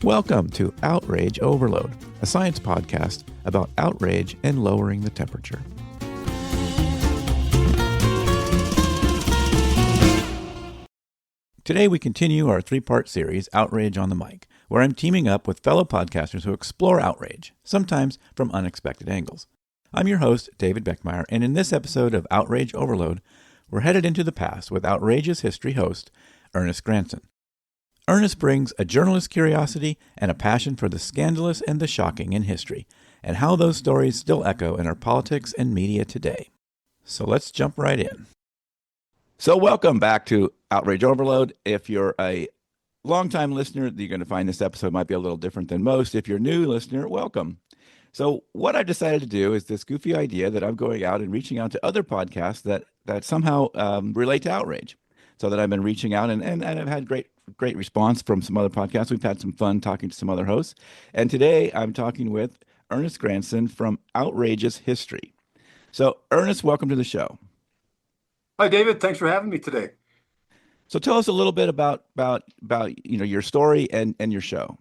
Welcome to Outrage Overload, a science podcast about outrage and lowering the temperature. Today we continue our three-part series, Outrage on the Mic, where I'm teaming up with fellow podcasters who explore outrage, sometimes from unexpected angles. I'm your host, David Beckemeyer, and in this episode of Outrage Overload, we're headed into the past with Outrageous History host, Ernest Granson. Ernest brings a journalist's curiosity and a passion for the scandalous and the shocking in history, and how those stories still echo in our politics and media today. So let's jump right in. So welcome back to Outrage Overload. If you're a longtime listener, you're going to find this episode might be a little different than most. If you're a new listener, welcome. So what I've decided to do is this goofy idea that I'm going out and reaching out to other podcasts that somehow relate to outrage. So that I've been reaching out and I've had great response from some other podcasts. We've had some fun talking to some other hosts. And today I'm talking with Ernest Granson from Outrageous History. So Ernest, welcome to the show. Hi, David. Thanks for having me today. So tell us a little bit about your story and your show.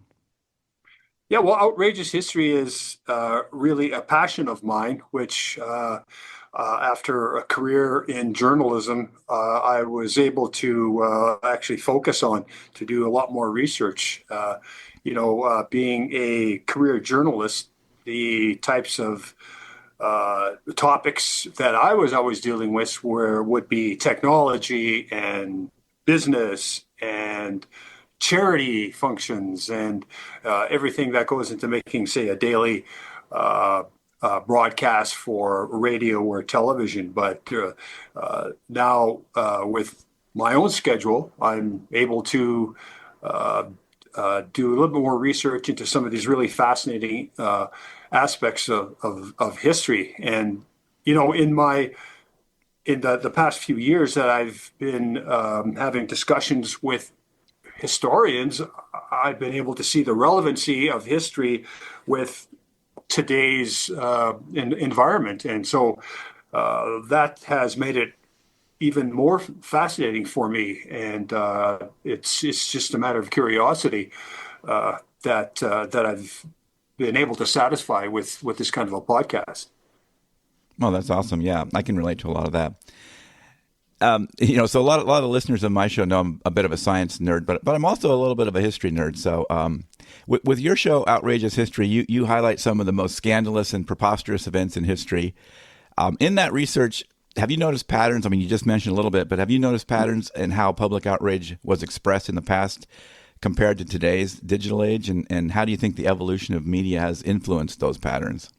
Yeah, well, Outrageous History is really a passion of mine, which after a career in journalism, I was able to actually focus on to do a lot more research. Being a career journalist, the types of topics that I was always dealing with would be technology and business and charity functions and everything that goes into making, say, a daily broadcast for radio or television. But now with my own schedule, I'm able to do a little bit more research into some of these really fascinating aspects of history. And, in the past few years that I've been having discussions with historians, I've been able to see the relevancy of history with today's environment. And so that has made it even more fascinating for me. And it's just a matter of curiosity that I've been able to satisfy with this kind of a podcast. Well, that's awesome. Yeah, I can relate to a lot of that. So a lot of listeners of my show know I'm a bit of a science nerd, but I'm also a little bit of a history nerd. So with your show, Outrageous History, you highlight some of the most scandalous and preposterous events in history. In that research, have you noticed patterns? I mean, you just mentioned a little bit, but have you noticed patterns in how public outrage was expressed in the past compared to today's digital age? And how do you think the evolution of media has influenced those patterns?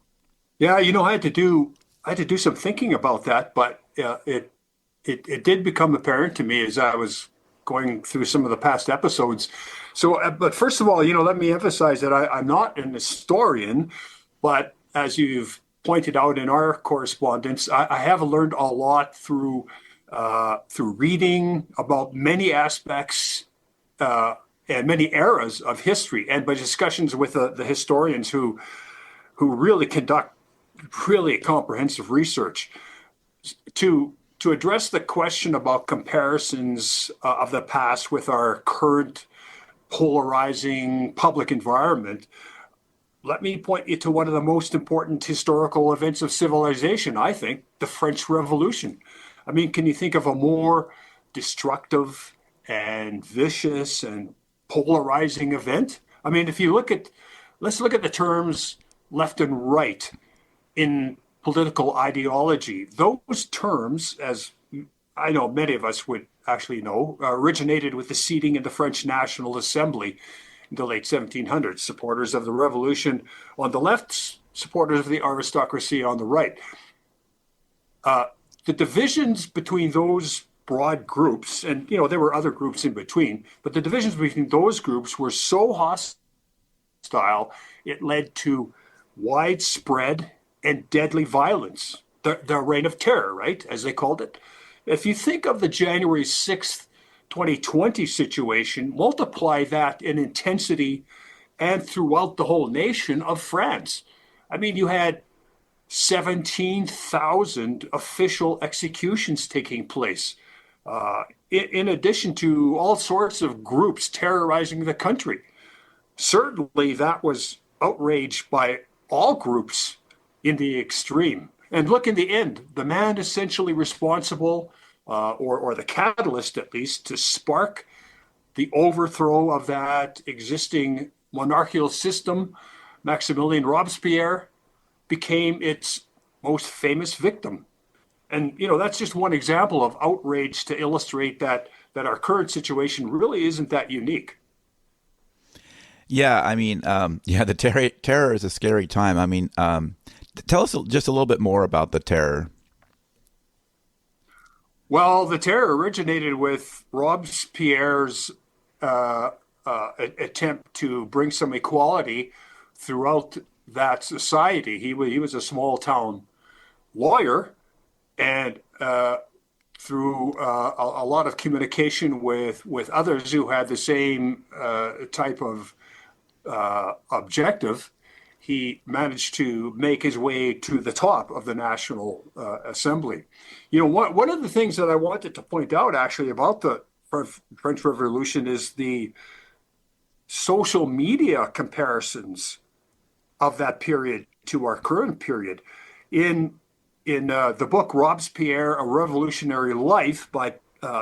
Yeah, I had to do some thinking about that, but it did become apparent to me as I was going through some of the past episodes. So, but first of all, let me emphasize that I'm not an historian, but as you've pointed out in our correspondence, I have learned a lot through reading about many aspects and many eras of history, and by discussions with the historians who really conduct really comprehensive research to address the question about comparisons of the past with our current polarizing public environment. Let me point you to one of the most important historical events of civilization, I think, the French Revolution. I mean, can you think of a more destructive and vicious and polarizing event? I mean, let's look at the terms left and right in political ideology. Those terms, as I know many of us would actually know, originated with the seating in the French National Assembly in the late 1700s. Supporters of the revolution on the left, supporters of the aristocracy on the right. The divisions between those broad groups, and there were other groups in between, but the divisions between those groups were so hostile, it led to widespread and deadly violence, the reign of terror, right, as they called it. If you think of the January 6th, 2020 situation, multiply that in intensity and throughout the whole nation of France. I mean, you had 17,000 official executions taking place, in addition to all sorts of groups terrorizing the country. certainly that was outrage by all groups in the extreme. And look, in the end, the man essentially responsible, or the catalyst at least, to spark the overthrow of that existing monarchical system, Maximilien Robespierre, became its most famous victim. And that's just one example of outrage to illustrate that our current situation really isn't that unique. Yeah, I mean, yeah, the terror is a scary time. I mean, tell us just a little bit more about the terror. Well, the terror originated with Robespierre's uh, attempt to bring some equality throughout that society. He was a small town lawyer, and through a lot of communication with others who had the same type of objective, he managed to make his way to the top of the National Assembly. One of the things that I wanted to point out actually about the French Revolution is the social media comparisons of that period to our current period. In the book Robespierre, A Revolutionary Life by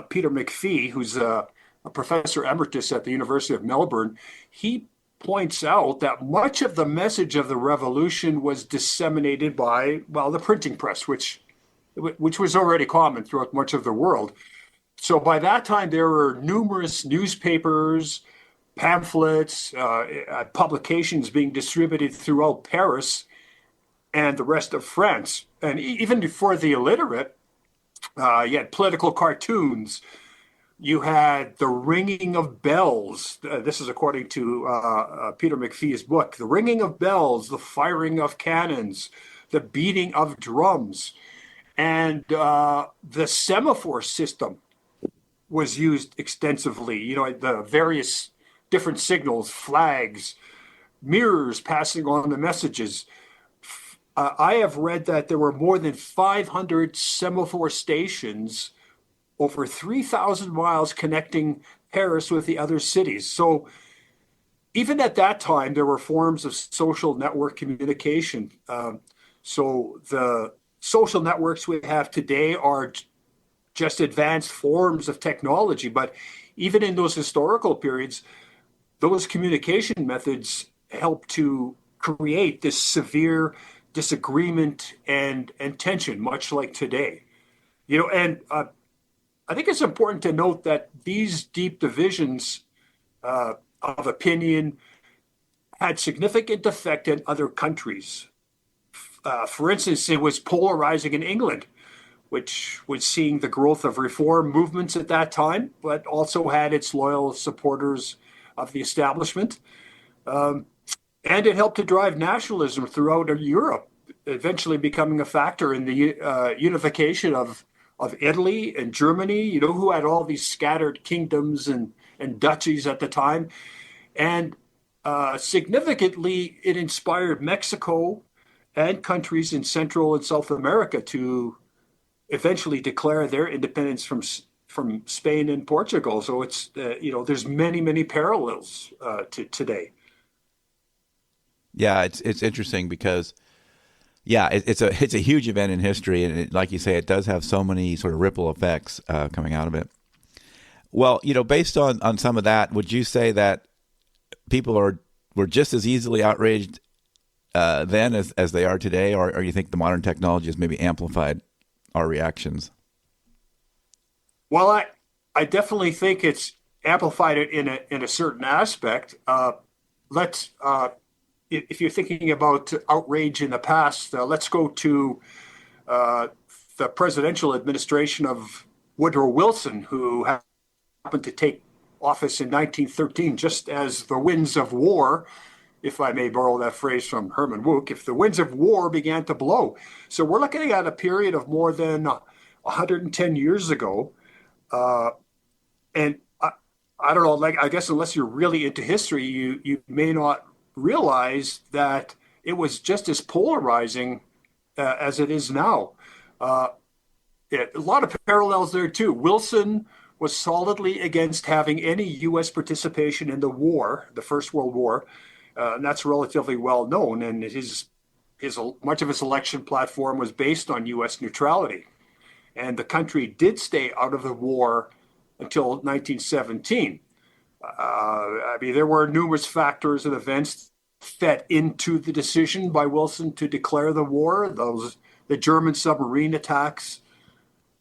Peter McPhee, who's a professor emeritus at the University of Melbourne, he points out that much of the message of the revolution was disseminated by, well, the printing press, which was already common throughout much of the world. So by that time, there were numerous newspapers, pamphlets, publications being distributed throughout Paris and the rest of France. And even for the illiterate, you had political cartoons. You had the ringing of bells. This is according to Peter McPhee's book. The ringing of bells, the firing of cannons, the beating of drums, and the semaphore system was used extensively. The various different signals, flags, mirrors passing on the messages. I have read that there were more than 500 semaphore stations over 3,000 miles connecting Paris with the other cities. So even at that time, there were forms of social network communication. So the social networks we have today are just advanced forms of technology. But even in those historical periods, those communication methods helped to create this severe disagreement and tension, much like today. And I think it's important to note that these deep divisions of opinion had significant effect in other countries. For instance, it was polarizing in England, which was seeing the growth of reform movements at that time, but also had its loyal supporters of the establishment. And it helped to drive nationalism throughout Europe, eventually becoming a factor in the unification of Italy and Germany, who had all these scattered kingdoms and duchies at the time. And significantly, it inspired Mexico and countries in Central and South America to eventually declare their independence from Spain and Portugal. So it's there's many parallels to today. Yeah, it's interesting because yeah, it's a huge event in history, and like you say, it does have so many sort of ripple effects coming out of it. Well, based on some of that, would you say that people were just as easily outraged then as they are today, or you think the modern technology has maybe amplified our reactions? Well, I definitely think it's amplified it in a certain aspect. Let's If you're thinking about outrage in the past, let's go to uh, the presidential administration of Woodrow Wilson, who happened to take office in 1913, just as the winds of war, if I may borrow that phrase from Herman Wouk, if the winds of war began to blow. So we're looking at a period of more than 110 years ago. And I don't know, like, I guess unless you're really into history, you may not realize that it was just as polarizing as it is now. A lot of parallels there too. Wilson was solidly against having any U.S. participation in the war, the First World War. And that's relatively well known. And much of his election platform was based on U.S. neutrality. And the country did stay out of the war until 1917. I mean, there were numerous factors and events fed into the decision by Wilson to declare the war. The German submarine attacks,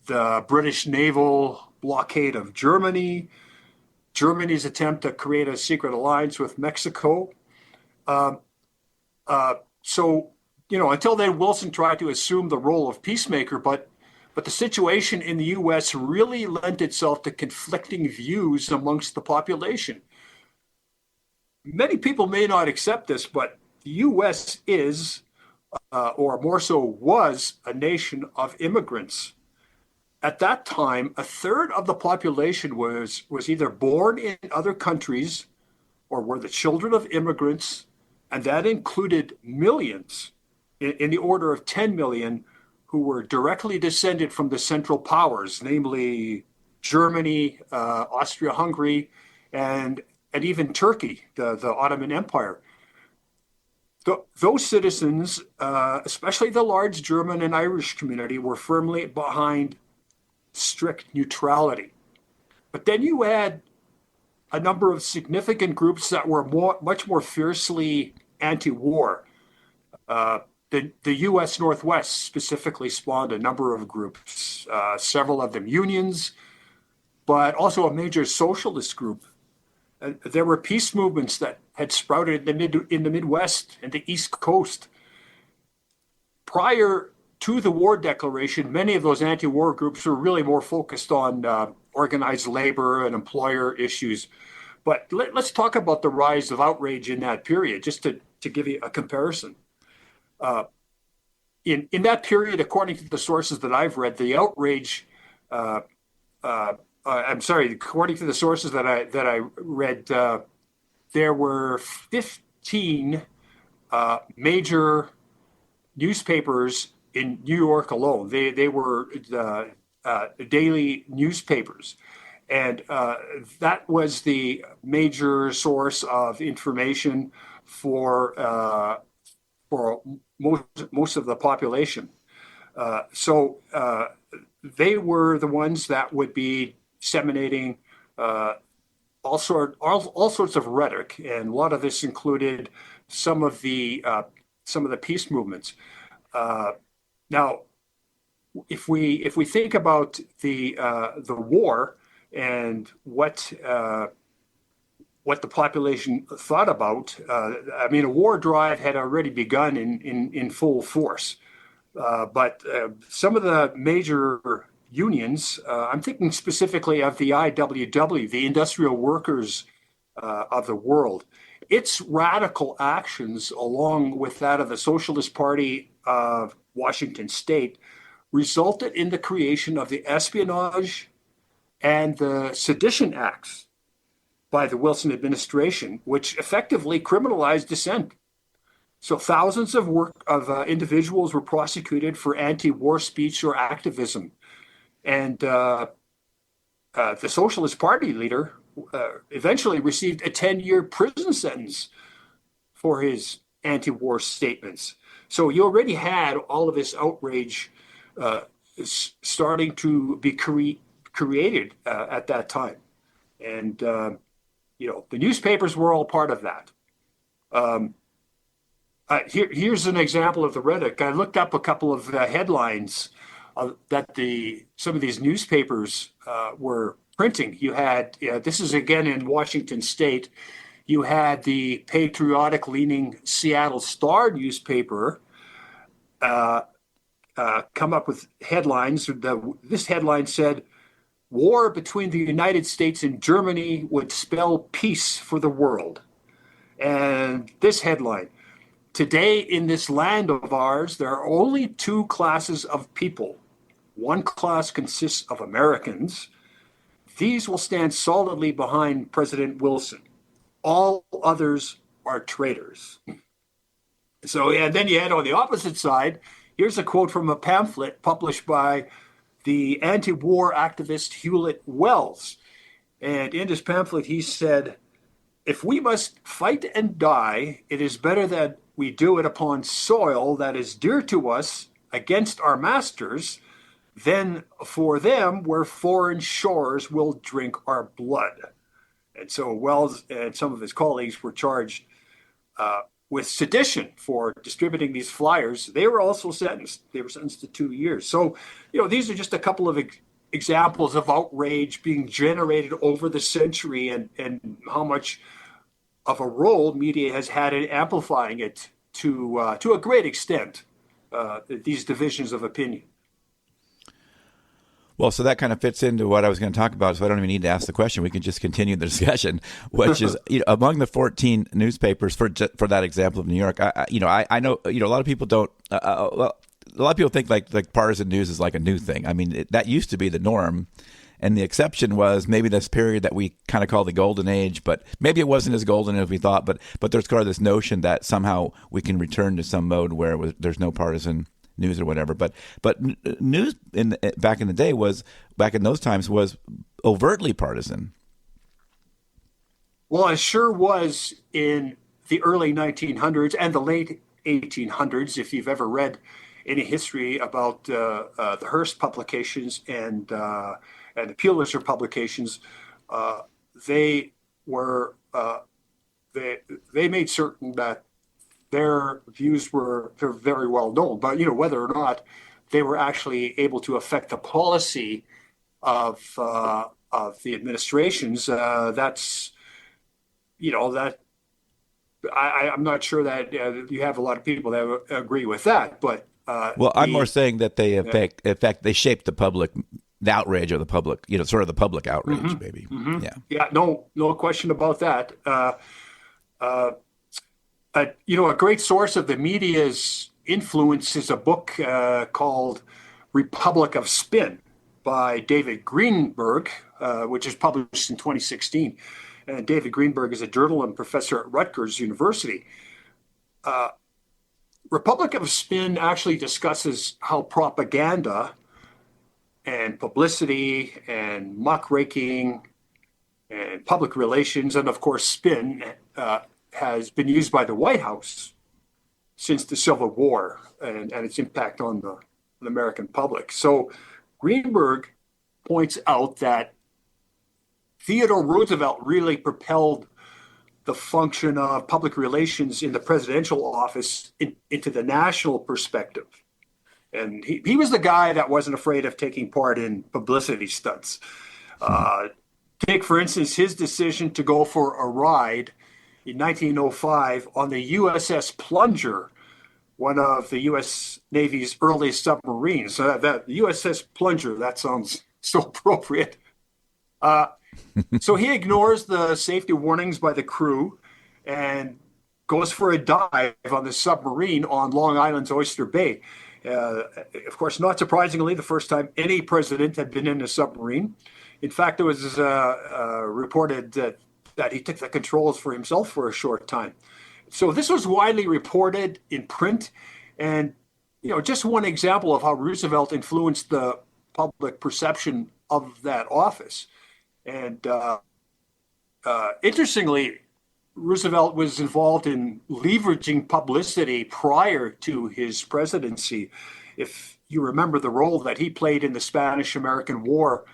the British naval blockade of Germany, Germany's attempt to create a secret alliance with Mexico. So, until then, Wilson tried to assume the role of peacemaker, but the situation in the U.S. really lent itself to conflicting views amongst the population. Many people may not accept this, but the U.S. is, or more so was, a nation of immigrants. At that time, a third of the population was either born in other countries or were the children of immigrants, and that included millions, in the order of 10 million, who were directly descended from the Central Powers, namely Germany, Austria-Hungary, and even Turkey, the Ottoman Empire. Those citizens, especially the large German and Irish community, were firmly behind strict neutrality. But then you add a number of significant groups that were much more fiercely anti-war. The U.S. Northwest specifically spawned a number of groups, several of them unions, but also a major socialist group. There were peace movements that had sprouted in the Midwest and the East Coast. Prior to the war declaration, many of those anti-war groups were really more focused on organized labor and employer issues. But let's talk about the rise of outrage in that period, just to give you a comparison. In that period, according to the sources that I've read, the outrage, according to the sources that I read, there were 15 major newspapers in New York alone. They were daily newspapers. And that was the major source of information for most of the population. So they were the ones that would be disseminating all sorts of rhetoric, and a lot of this included some of the peace movements. Now, if we think about the war and what the population thought about, I mean, a war drive had already begun in full force. But some of the major unions, I'm thinking specifically of the IWW, the Industrial Workers of the World, its radical actions, along with that of the Socialist Party of Washington State, resulted in the creation of the Espionage and the Sedition Acts by the Wilson administration, which effectively criminalized dissent. So thousands of individuals were prosecuted for anti-war speech or activism. And the Socialist Party leader eventually received a 10-year prison sentence for his anti-war statements. So you already had all of this outrage starting to be created at that time. And, the newspapers were all part of that. Here's an example of the rhetoric. I looked up a couple of headlines that some of these newspapers were printing. You had, this is again in Washington State, you had the patriotic-leaning Seattle Star newspaper come up with headlines. This headline said, "War between the United States and Germany would spell peace for the world." And this headline, "Today in this land of ours, there are only two classes of people. One class consists of Americans. These will stand solidly behind President Wilson. All others are traitors." So, and then you had on the opposite side, here's a quote from a pamphlet published by the anti-war activist Hewlett Wells. And in his pamphlet, he said, "If we must fight and die, it is better that we do it upon soil that is dear to us against our masters than for them where foreign shores will drink our blood." And so Wells and some of his colleagues were charged with sedition for distributing these flyers. They were also sentenced. They were sentenced to 2 years. So, these are just a couple of examples of outrage being generated over the century, and how much of a role media has had in amplifying it to a great extent, these divisions of opinion. Well, so that kind of fits into what I was going to talk about, so I don't even need to ask the question. We can just continue the discussion, which is, among the 14 newspapers, for that example of New York, I know, a lot of people don't, well, a lot of people think like partisan news is like a new thing. I mean, that used to be the norm, and the exception was maybe this period that we kind of call the golden age, but maybe it wasn't as golden as we thought, but there's kind of this notion that somehow we can return to some mode where there's no partisan news or whatever, but news back in those times was overtly partisan. Well, it sure was in the early 1900s and the late 1800s. If you've ever read any history about the Hearst publications and the Pulitzer publications, they were they made certain that their views were very well known, but whether or not they were actually able to affect the policy of the administrations, that's that I'm not sure that you have a lot of people that agree with that. But well, I'm more saying that they they shaped the public, the outrage of the public, sort of the public outrage, mm-hmm, maybe. Mm-hmm. Yeah, no question about that. A great source of the media's influence is a book called Republic of Spin by David Greenberg, which is published in 2016. And David Greenberg is a journalism professor at Rutgers University. Republic of Spin actually discusses how propaganda and publicity and muckraking and public relations, and of course spin, has been used by the White House since the Civil War and its impact on the American public. So Greenberg points out that Theodore Roosevelt really propelled the function of public relations in the presidential office into the national perspective. And he was the guy that wasn't afraid of taking part in publicity stunts. Take, for instance, his decision to go for a ride in 1905 on the USS Plunger, one of the U.S. Navy's earliest submarines. That USS Plunger, that sounds so appropriate. So he ignores the safety warnings by the crew and goes for a dive on the submarine on Long Island's Oyster Bay. Of course, not surprisingly, the first time any president had been in a submarine. In fact, it was reported that he took the controls for himself for a short time. So this was widely reported in print, and just one example of how Roosevelt influenced the public perception of that office. And interestingly, Roosevelt was involved in leveraging publicity prior to his presidency. If you remember the role that he played in the Spanish-American War,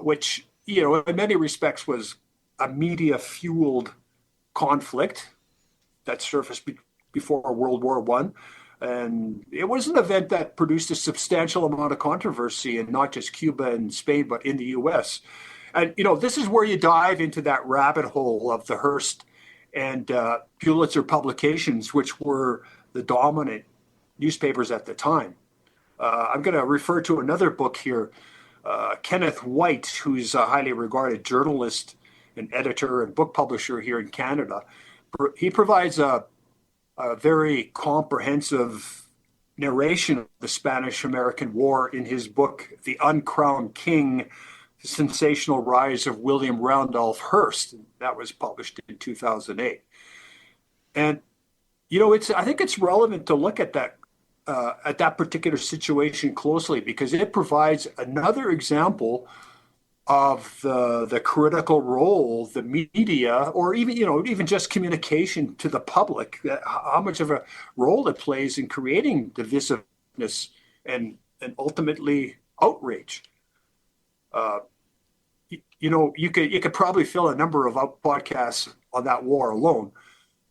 which in many respects was a media-fueled conflict that surfaced before World War I. And it was an event that produced a substantial amount of controversy in not just Cuba and Spain, but in the U.S. And, this is where you dive into that rabbit hole of the Hearst and Pulitzer publications, which were the dominant newspapers at the time. I'm going to refer to another book here. Kenneth White, who's a highly regarded journalist and editor and book publisher here in Canada, he provides a very comprehensive narration of the Spanish-American War in his book, The Uncrowned King, The Sensational Rise of William Randolph Hearst. That was published in 2008. And, I think it's relevant to look at that at that particular situation closely because it provides another example of the critical role the media, or even just communication to the public, how much of a role it plays in creating divisiveness and ultimately outrage. You could probably fill a number of podcasts on that war alone,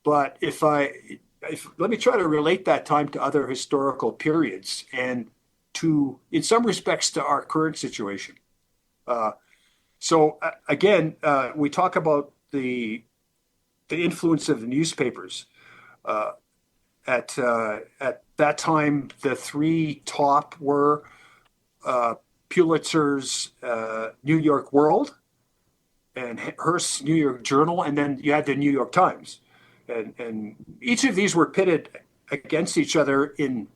but if let me try to relate that time to other historical periods and in some respects, to our current situation. Again, we talk about the influence of the newspapers. At that time, the three top were Pulitzer's New York World and Hearst's New York Journal, and then you had the New York Times. And each of these were pitted against each other in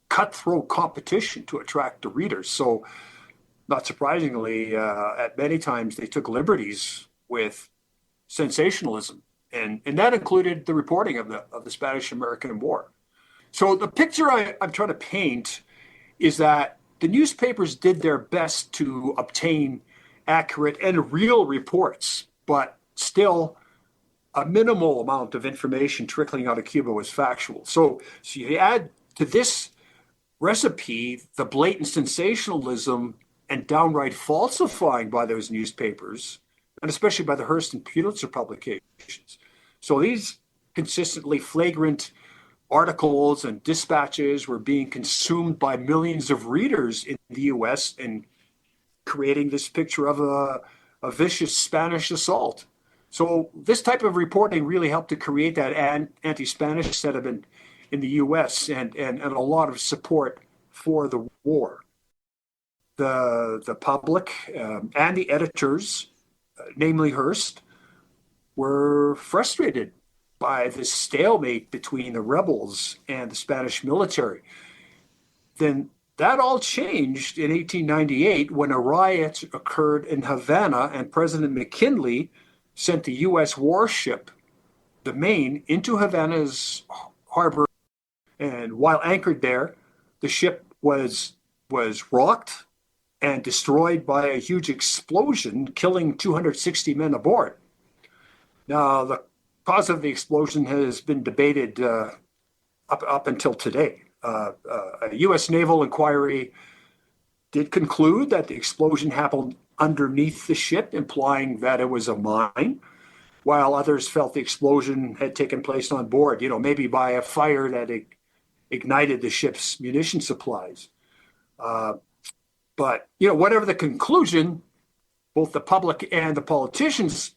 cutthroat competition to attract the readers. So not surprisingly, at many times they took liberties with sensationalism, and that included the reporting of the Spanish-American War. So the picture I'm trying to paint is that the newspapers did their best to obtain accurate and real reports, but still a minimal amount of information trickling out of Cuba was factual. So you add to this recipe the blatant sensationalism and downright falsifying by those newspapers, and especially by the Hearst and Pulitzer publications. So these consistently flagrant articles and dispatches were being consumed by millions of readers in the U.S. and creating this picture of a vicious Spanish assault. So this type of reporting really helped to create that anti-Spanish sentiment in the U.S. and a lot of support for the war. The public and the editors, namely Hearst, were frustrated by this stalemate between the rebels and the Spanish military. Then that all changed in 1898 when a riot occurred in Havana and President McKinley sent the U.S. warship, the Maine, into Havana's harbor. And while anchored there, the ship was rocked and destroyed by a huge explosion, killing 260 men aboard. Now, the cause of the explosion has been debated up until today. A U.S. naval inquiry did conclude that the explosion happened underneath the ship, implying that it was a mine, while others felt the explosion had taken place on board, maybe by a fire that ignited the ship's munition supplies. But whatever the conclusion, both the public and the politicians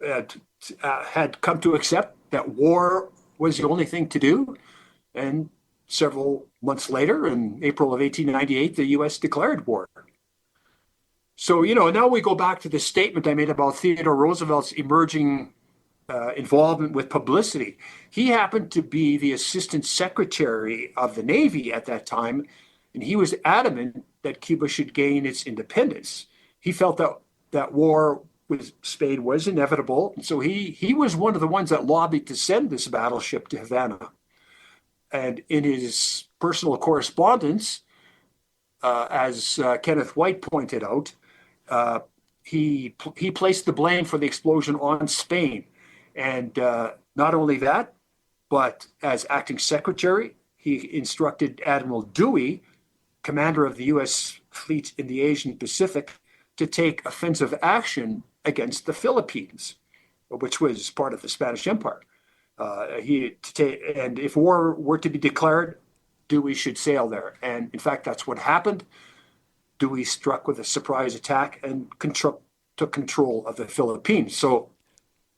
had come to accept that war was the only thing to do. And several months later, in April of 1898, the U.S. declared war. So, now we go back to the statement I made about Theodore Roosevelt's emerging involvement with publicity. He happened to be the assistant secretary of the Navy at that time, and he was adamant that Cuba should gain its independence. He felt that war with Spain was inevitable, and so he was one of the ones that lobbied to send this battleship to Havana. And in his personal correspondence, as Kenneth White pointed out, he placed the blame for the explosion on Spain. And not only that, but as acting secretary, he instructed Admiral Dewey, commander of the U.S. fleet in the Asian Pacific, to take offensive action against the Philippines, which was part of the Spanish Empire. And if war were to be declared, Dewey should sail there. And in fact, that's what happened. Dewey struck with a surprise attack and took control of the Philippines. So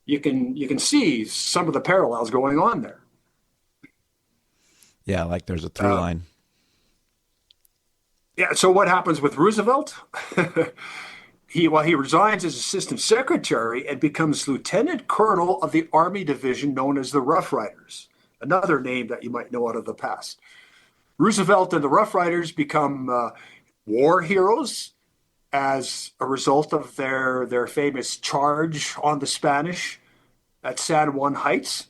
you can see some of the parallels going on there. Yeah, like there's a through line. Yeah. So what happens with Roosevelt? He resigns as assistant secretary and becomes lieutenant colonel of the Army division known as the Rough Riders, another name that you might know out of the past. Roosevelt and the Rough Riders become war heroes as a result of their famous charge on the Spanish at San Juan Heights.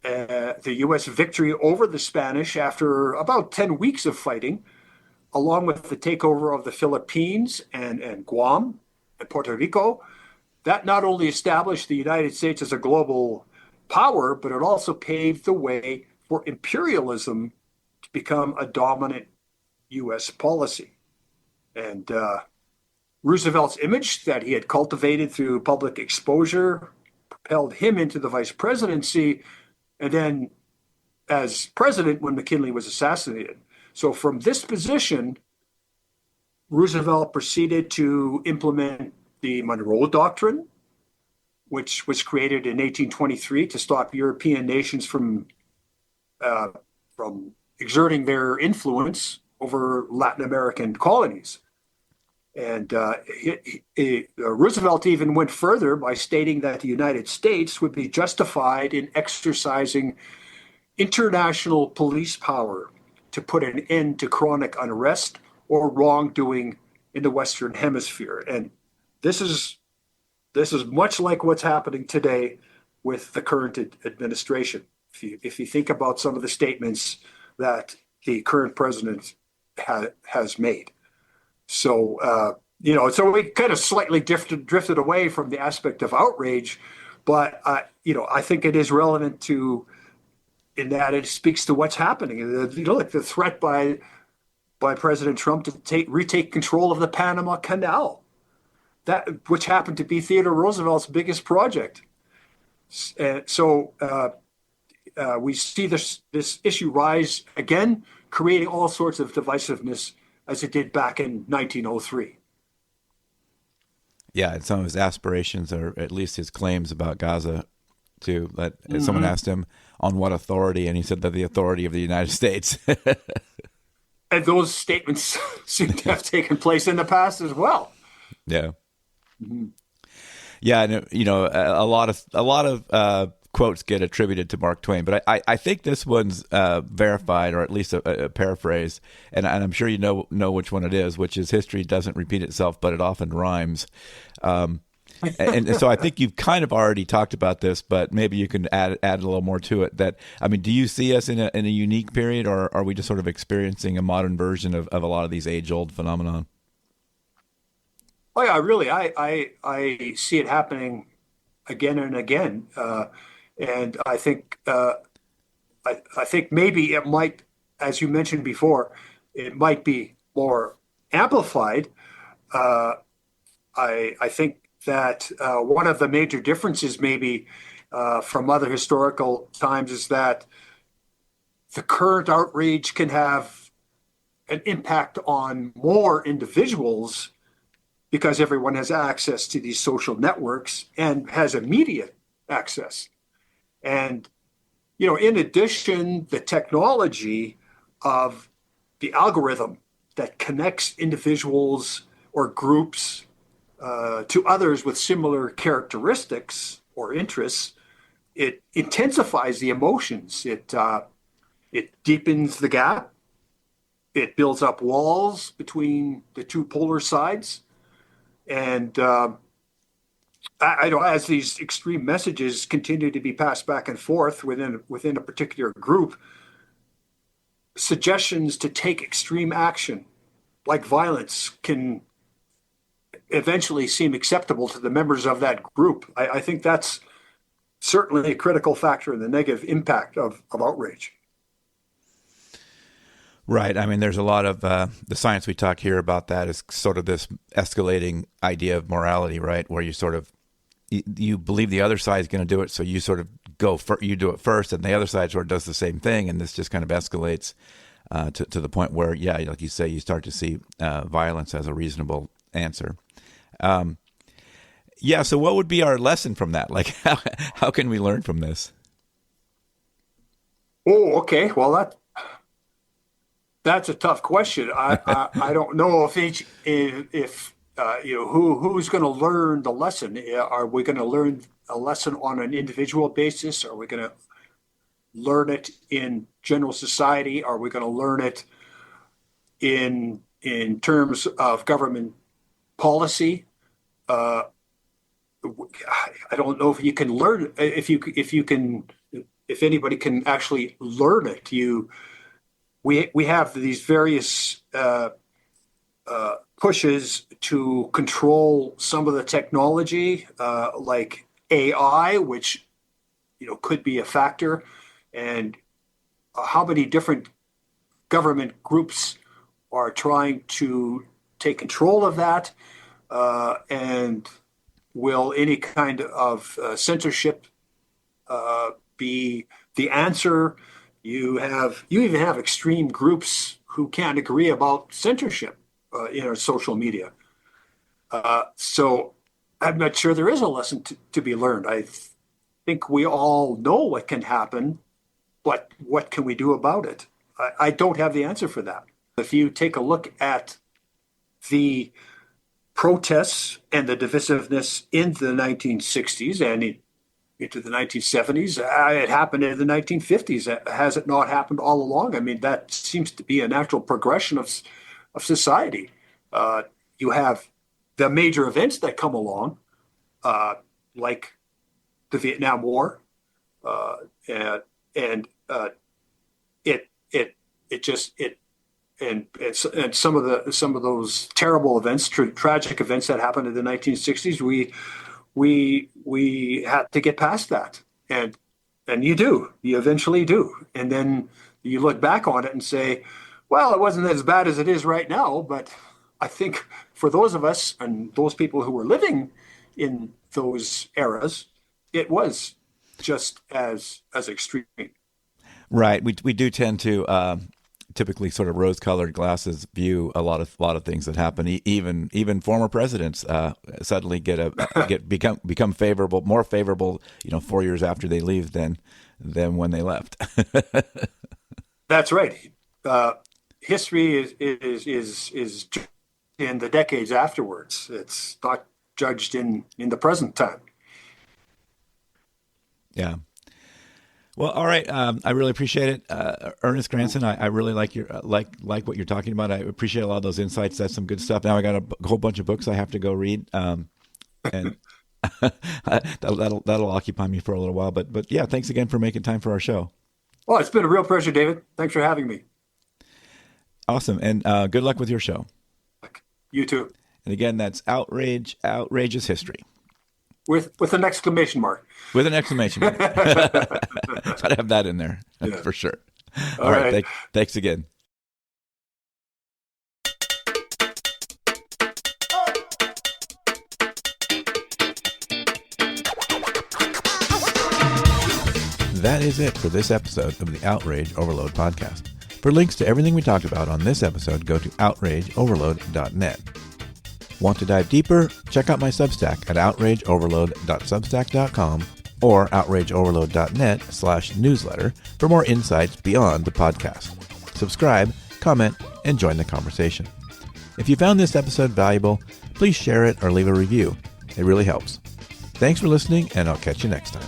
the U.S. victory over the Spanish after about 10 weeks of fighting, along with the takeover of the Philippines and Guam and Puerto Rico, that not only established the United States as a global power, but it also paved the way for imperialism to become a dominant U.S. policy. And Roosevelt's image that he had cultivated through public exposure propelled him into the vice presidency, and then as president when McKinley was assassinated. So from this position, Roosevelt proceeded to implement the Monroe Doctrine, which was created in 1823 to stop European nations from exerting their influence over Latin American colonies. And Roosevelt even went further by stating that the United States would be justified in exercising international police power to put an end to chronic unrest or wrongdoing in the Western Hemisphere. And this is much like what's happening today with the current administration. If you think about some of the statements that the current president has made. So, so we kind of slightly drifted away from the aspect of outrage, but, I think it is relevant in that it speaks to what's happening. Like the threat by President Trump to retake control of the Panama Canal, which happened to be Theodore Roosevelt's biggest project. And so we see this issue rise again, creating all sorts of divisiveness as it did back in 1903. Yeah, and some of his aspirations, or at least his claims about Gaza, too. That someone asked him on what authority, and he said that the authority of the United States. And those statements seem to have taken place in the past as well. Yeah. Mm-hmm. Yeah, and a lot of quotes get attributed to Mark Twain, but I think this one's verified, or at least a paraphrase, and I'm sure you know which one it is, which is history doesn't repeat itself, but it often rhymes. And so I think you've kind of already talked about this, but maybe you can add a little more to it. Do you see us in a unique period, or are we just sort of experiencing a modern version of a lot of these age-old phenomenon? Oh yeah, really, I see it happening again and again. And I think maybe it might, as you mentioned before, it might be more amplified. I think that one of the major differences maybe from other historical times is that the current outrage can have an impact on more individuals because everyone has access to these social networks and has immediate access. And, in addition, the technology of the algorithm that connects individuals or groups to others with similar characteristics or interests, it intensifies the emotions. It deepens the gap. It builds up walls between the two polar sides. And I know as these extreme messages continue to be passed back and forth within a particular group, suggestions to take extreme action, like violence, can eventually seem acceptable to the members of that group. I think that's certainly a critical factor in the negative impact of outrage. Right. I mean, there's a lot of the science we talk here about that is sort of this escalating idea of morality, right? Where you believe the other side is going to do it, so you sort of you do it first, and the other side sort of does the same thing, and this just kind of escalates to the point where, yeah, like you say, you start to see violence as a reasonable answer. So what would be our lesson from that? Like, how can we learn from this? Oh, okay. Well, that's a tough question. I don't know if who's going to learn the lesson. Are we going to learn a lesson on an individual basis? Are we going to learn it in general society? Are we going to learn it in terms of government policy? I don't know if you can learn if if anybody can actually learn it. We have these various pushes to control some of the technology, like AI, which could be a factor, and how many different government groups are trying to take control of that, and will any kind of censorship be the answer? You even have extreme groups who can't agree about censorship in our social media. So I'm not sure there is a lesson to be learned. I think we all know what can happen, but what can we do about it? I don't have the answer for that. If you take a look at the protests and the divisiveness in the 1960s and into the 1970s, it happened in the 1950s. Has it not happened all along? I mean, that seems to be a natural progression of society. You have the major events that come along, like the Vietnam War, and some of those terrible events, tragic events that happened in the 1960s. We had to get past that, and you eventually do, and then you look back on it and say, well, it wasn't as bad as it is right now. But I think for those of us and those people who were living in those eras, it was just as extreme. Right. We do tend to typically sort of rose-colored glasses view a lot of things that happen. Even former presidents suddenly become favorable, more favorable, 4 years after they leave than when they left. That's right. History is in the decades afterwards. It's not judged in the present time. Yeah. Well, all right. I really appreciate it, Ernest Granson. I really like your like what you're talking about. I appreciate a lot of those insights. That's some good stuff. Now I got a whole bunch of books I have to go read, and that'll occupy me for a little while. But yeah, thanks again for making time for our show. Well, it's been a real pleasure, David. Thanks for having me. Awesome, and good luck with your show. You too. And again, that's Outrageous History. With an exclamation mark. With an exclamation mark. Gotta have that in there, yeah. For sure. All right. Thanks again. That is it for this episode of the Outrage Overload podcast. For links to everything we talked about on this episode, go to outrageoverload.net. Want to dive deeper? Check out my Substack at outrageoverload.substack.com or outrageoverload.net/newsletter for more insights beyond the podcast. Subscribe, comment, and join the conversation. If you found this episode valuable, please share it or leave a review. It really helps. Thanks for listening, and I'll catch you next time.